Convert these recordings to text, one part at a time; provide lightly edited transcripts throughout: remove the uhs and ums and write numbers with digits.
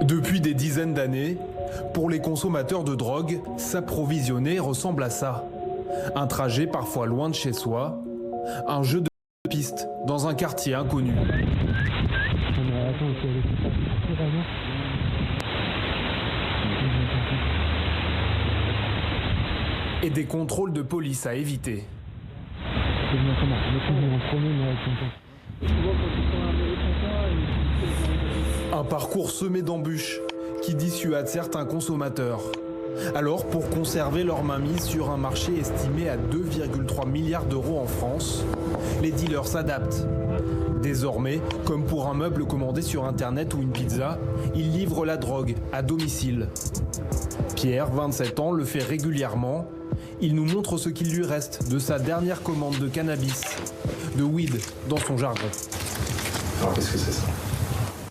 Depuis des dizaines d'années, pour les consommateurs de drogue, s'approvisionner ressemble à ça. Un trajet parfois loin de chez soi, un jeu de piste dans un quartier inconnu. Et des contrôles de police à éviter. Un parcours semé d'embûches qui dissuade certains consommateurs. Alors, pour conserver leur mainmise sur un marché estimé à 2,3 milliards d'euros en France, les dealers s'adaptent. Désormais, comme pour un meuble commandé sur Internet ou une pizza, ils livrent la drogue à domicile. Pierre, 27 ans, le fait régulièrement. Il nous montre ce qu'il lui reste de sa dernière commande de cannabis, de weed dans son jargon. Alors qu'est-ce que c'est ça?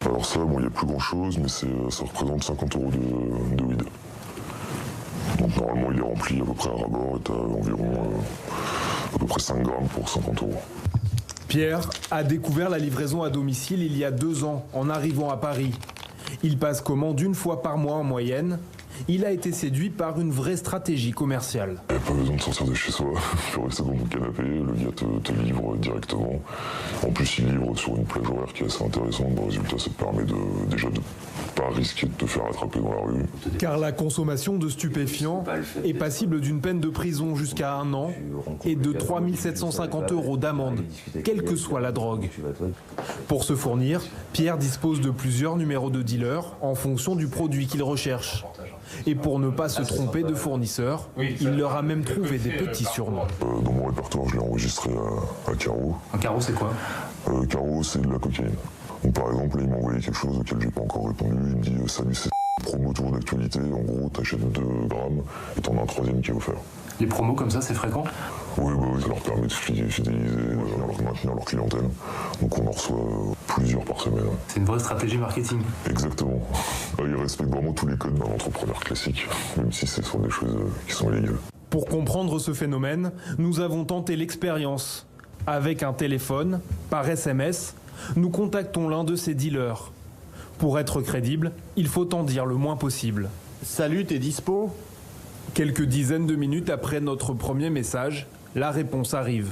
Alors ça, bon, il n'y a plus grand chose, mais ça représente 50 € de weed. Donc normalement il est rempli à peu près à rabord et t'as environ à peu près 5 grammes pour 50 €. Pierre a découvert la livraison à domicile il y a 2 ans en arrivant à Paris. Il passe commande 1 fois par mois en moyenne. Il a été séduit par une vraie stratégie commerciale. Il n'y a pas besoin de sortir de chez soi, tu peux rester dans ton canapé, le gars te livre directement. En plus il livre sur une plage horaire qui est assez intéressante, bon, résultat ça te permet déjà de pas risquer de te faire attraper dans la rue. Car la consommation de stupéfiants est passible d'une peine de prison jusqu'à 1 an et de 3 750 € d'amende, quelle que soit la drogue. Pour se fournir, Pierre dispose de plusieurs numéros de dealer en fonction du produit qu'il recherche. Et pour ne pas se tromper de fournisseur, il leur a même trouvé des petits surnoms. Dans mon répertoire, je l'ai enregistré à Caro. Un carreau, c'est quoi? Caro, c'est de la cocaïne. Donc, par exemple, là, il m'a envoyé quelque chose auquel j'ai pas encore répondu. Il me dit « Salut, c'est promo tour d'actualité. En gros, t'achètes 2 grammes et t'en as un 3e qui est offert. » Les promos comme ça, c'est fréquent? Oui, ça leur permet de fidéliser, de maintenir leur clientèle. Donc on en reçoit plusieurs par semaine. C'est une vraie stratégie marketing. Exactement. Ils respectent vraiment tous les codes d'un entrepreneur classique, même si ce sont des choses qui sont illégales. Pour comprendre ce phénomène, nous avons tenté l'expérience. Avec un téléphone, par SMS, nous contactons l'un de ces dealers. Pour être crédible, il faut en dire le moins possible. Salut, t'es dispo? Quelques dizaines de minutes après notre premier message, la réponse arrive.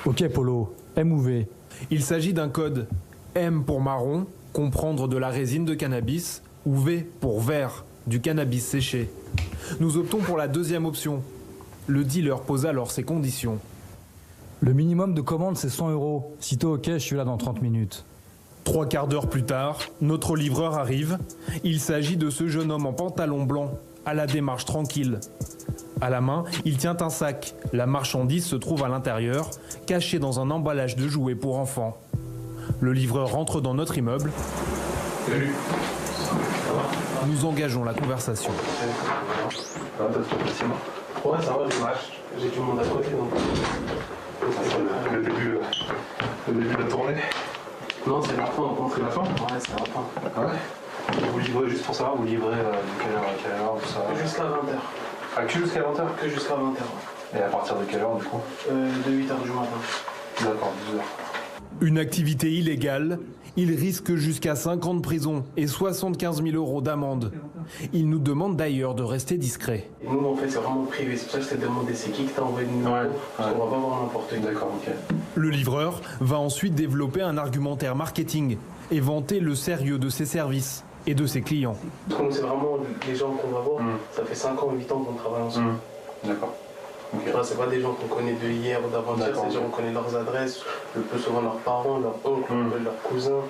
Ok Polo, M ou V? Il s'agit d'un code M pour marron, comprendre de la résine de cannabis, ou V pour vert, du cannabis séché. Nous optons pour la deuxième option. Le dealer pose alors ses conditions. Le minimum de commande c'est 100 €. Si t'es ok, je suis là dans 30 minutes. 3 quarts d'heure plus tard, notre livreur arrive. Il s'agit de ce jeune homme en pantalon blanc, à la démarche tranquille. À la main, il tient un sac. La marchandise se trouve à l'intérieur, cachée dans un emballage de jouets pour enfants. Le livreur rentre dans notre immeuble. Salut. Nous engageons la conversation. Ouais, ça va, j'ai du monde à côté, donc... Le début de la tournée? Non, c'est la fin. C'est la fin? Ouais, c'est la fin. Ah ouais? Vous livrez, juste pour savoir, vous livrez de quelle heure à quelle heure, tout ça? Jusqu'à 20h. Ah, que jusqu'à 20h? Que jusqu'à 20h. Et à partir de quelle heure, du coup? De 8h du matin. D'accord, 12h. Une activité illégale, il risque jusqu'à 5 ans de prison et 75 000 € d'amende. Il nous demande d'ailleurs de rester discret. Et nous, en fait, c'est vraiment privé. C'est pour ça que je t'ai demandé c'est qui t'a envoyé le numéro. Parce qu'on va pas voir n'importe qui. D'accord, ok. Le livreur va ensuite développer un argumentaire marketing et vanter le sérieux de ses services et de ses clients. Parce que nous, c'est vraiment les gens qu'on va voir. Ça fait 5 ans, 8 ans qu'on travaille ensemble. D'accord. Okay. Enfin, c'est pas des gens qu'on connaît de hier ou d'avant-hier, c'est des gens qu'on connaît leurs adresses, le plus souvent leurs parents, leurs oncles, leurs cousins.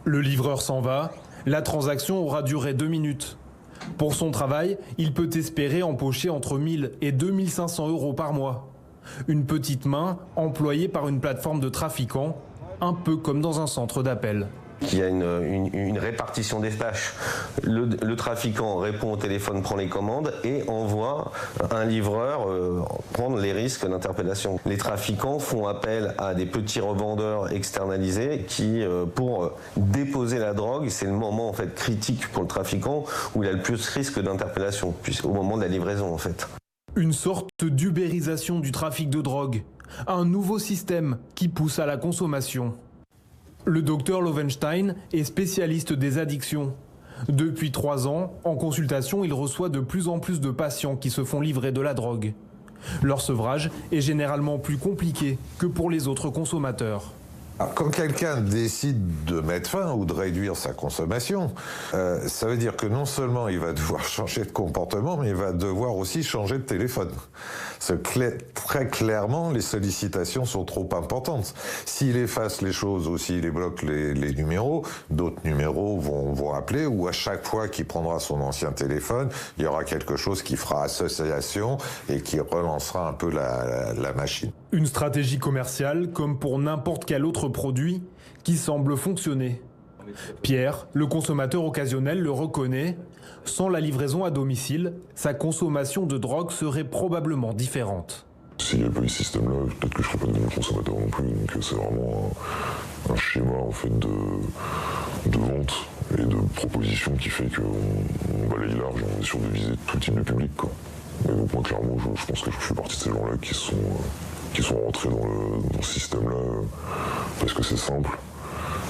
Le livreur s'en va, la transaction aura duré 2 minutes. Pour son travail, il peut espérer empocher entre 1 000 et 2 500 € par mois. Une petite main employée par une plateforme de trafiquants, un peu comme dans un centre d'appel. Il y a une répartition des tâches. Le trafiquant répond au téléphone, prend les commandes et envoie un livreur prendre les risques d'interpellation. Les trafiquants font appel à des petits revendeurs externalisés qui, pour déposer la drogue, c'est le moment en fait critique pour le trafiquant où il a le plus risque d'interpellation, au moment de la livraison en fait. Une sorte d'ubérisation du trafic de drogue, un nouveau système qui pousse à la consommation. Le docteur Lovenstein est spécialiste des addictions. Depuis 3 ans, en consultation, il reçoit de plus en plus de patients qui se font livrer de la drogue. Leur sevrage est généralement plus compliqué que pour les autres consommateurs. Alors, quand quelqu'un décide de mettre fin ou de réduire sa consommation, ça veut dire que non seulement il va devoir changer de comportement, mais il va devoir aussi changer de téléphone. Parce que très clairement, les sollicitations sont trop importantes. S'il efface les choses ou s'il débloque les numéros, d'autres numéros vont appeler, ou à chaque fois qu'il prendra son ancien téléphone, il y aura quelque chose qui fera association et qui relancera un peu la machine. Une stratégie commerciale, comme pour n'importe quel autre produit, qui semble fonctionner. Pierre, le consommateur occasionnel, le reconnaît. Sans la livraison à domicile, sa consommation de drogue serait probablement différente. S'il n'y avait pas eu ce système-là, peut-être que je ne serais pas devenu consommateur non plus. Donc c'est vraiment un schéma en fait, de vente et de proposition qui fait qu'on balaye large, on est sûr de viser tout type de public, quoi. Mais donc moi clairement, je pense que je fais partie de ces gens-là qui sont rentrés dans ce système-là parce que c'est simple,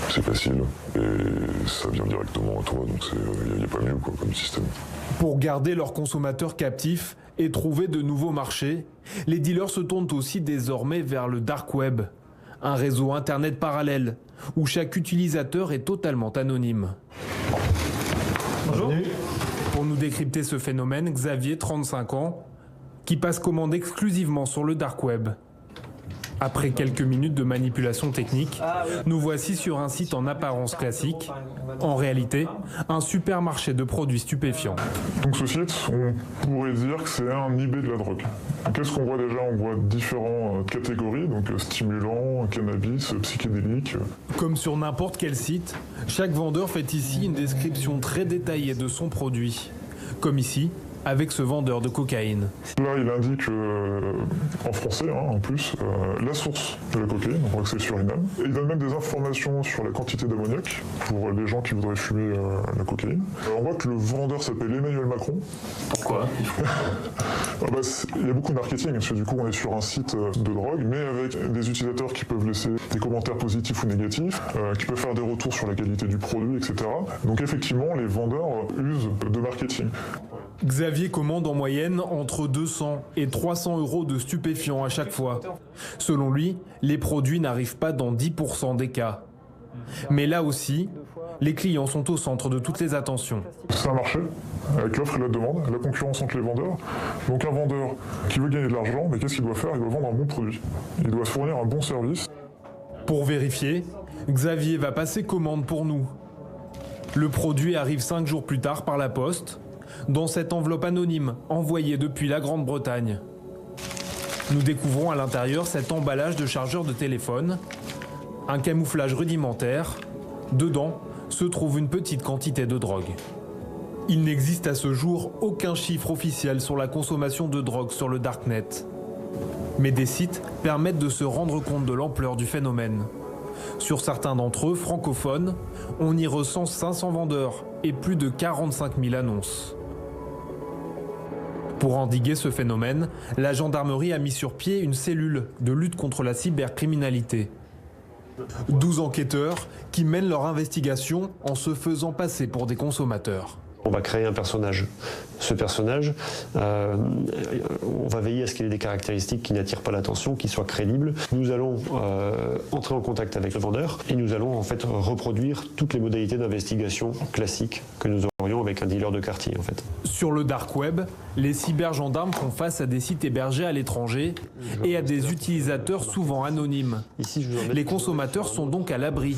c'est facile et ça vient directement à toi, donc il n'y a pas mieux quoi, comme système. Pour garder leurs consommateurs captifs et trouver de nouveaux marchés, les dealers se tournent aussi désormais vers le dark web, un réseau internet parallèle où chaque utilisateur est totalement anonyme. Bonjour. Pour nous décrypter ce phénomène, Xavier, 35 ans, qui passe commande exclusivement sur le dark web. Après quelques minutes de manipulation technique, nous voici sur un site en apparence classique. En réalité, un supermarché de produits stupéfiants. Donc ce site, on pourrait dire que c'est un eBay de la drogue. Qu'est-ce qu'on voit déjà? On voit différentes catégories, donc stimulants, cannabis, psychédéliques. Comme sur n'importe quel site, chaque vendeur fait ici une description très détaillée de son produit. Comme ici, avec ce vendeur de cocaïne. Là, il indique en français, en plus, la source de la cocaïne, on voit que c'est le Suriname. Et il donne même des informations sur la quantité d'ammoniac pour les gens qui voudraient fumer la cocaïne. On voit que le vendeur s'appelle Emmanuel Macron. Pourquoi? Il y a beaucoup de marketing, parce que du coup, on est sur un site de drogue, mais avec des utilisateurs qui peuvent laisser des commentaires positifs ou négatifs, qui peuvent faire des retours sur la qualité du produit, etc. Donc effectivement, les vendeurs usent de marketing. Xavier commande en moyenne entre 200 et 300 euros de stupéfiants à chaque fois. Selon lui, les produits n'arrivent pas dans 10% des cas. Mais là aussi, les clients sont au centre de toutes les attentions. C'est un marché, avec l'offre et la demande, la concurrence entre les vendeurs. Donc un vendeur qui veut gagner de l'argent, mais qu'est-ce qu'il doit faire? Il doit vendre un bon produit. Il doit fournir un bon service. Pour vérifier, Xavier va passer commande pour nous. Le produit arrive 5 jours plus tard par la poste, dans cette enveloppe anonyme envoyée depuis la Grande-Bretagne. Nous découvrons à l'intérieur cet emballage de chargeur de téléphone, un camouflage rudimentaire. Dedans se trouve une petite quantité de drogue. Il n'existe à ce jour aucun chiffre officiel sur la consommation de drogue sur le darknet. Mais des sites permettent de se rendre compte de l'ampleur du phénomène. Sur certains d'entre eux, francophones, on y recense 500 vendeurs et plus de 45 000 annonces. Pour endiguer ce phénomène, la gendarmerie a mis sur pied une cellule de lutte contre la cybercriminalité. 12 enquêteurs qui mènent leur investigation en se faisant passer pour des consommateurs. On va créer un personnage. Ce personnage, on va veiller à ce qu'il ait des caractéristiques qui n'attirent pas l'attention, qui soient crédibles. Nous allons entrer en contact avec le vendeur et nous allons en fait reproduire toutes les modalités d'investigation classiques que nous aurions avec un dealer de quartier en fait. Sur le dark web, les cybergendarmes font face à des sites hébergés à l'étranger et à des utilisateurs souvent anonymes. Les consommateurs sont donc à l'abri.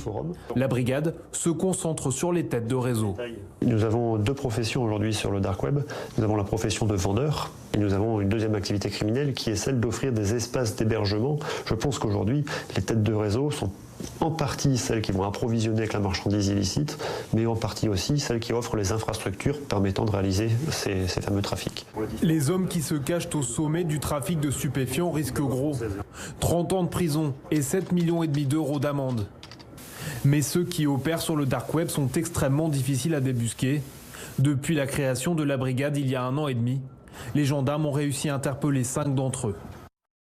La brigade se concentre sur les têtes de réseau. Nous avons deux professions aujourd'hui sur le dark web. Nous avons la profession de vendeur et nous avons une deuxième activité criminelle qui est celle d'offrir des espaces d'hébergement. Je pense qu'aujourd'hui, les têtes de réseau sont en partie celles qui vont approvisionner avec la marchandise illicite, mais en partie aussi celles qui offrent les infrastructures permettant de réaliser ces fameux trafics. Les hommes qui se cachent au sommet du trafic de stupéfiants risquent gros. 30 ans de prison et 7,5 millions d'euros d'amende. Mais ceux qui opèrent sur le dark web sont extrêmement difficiles à débusquer. Depuis la création de la brigade il y a 1 an et demi, les gendarmes ont réussi à interpeller 5 d'entre eux.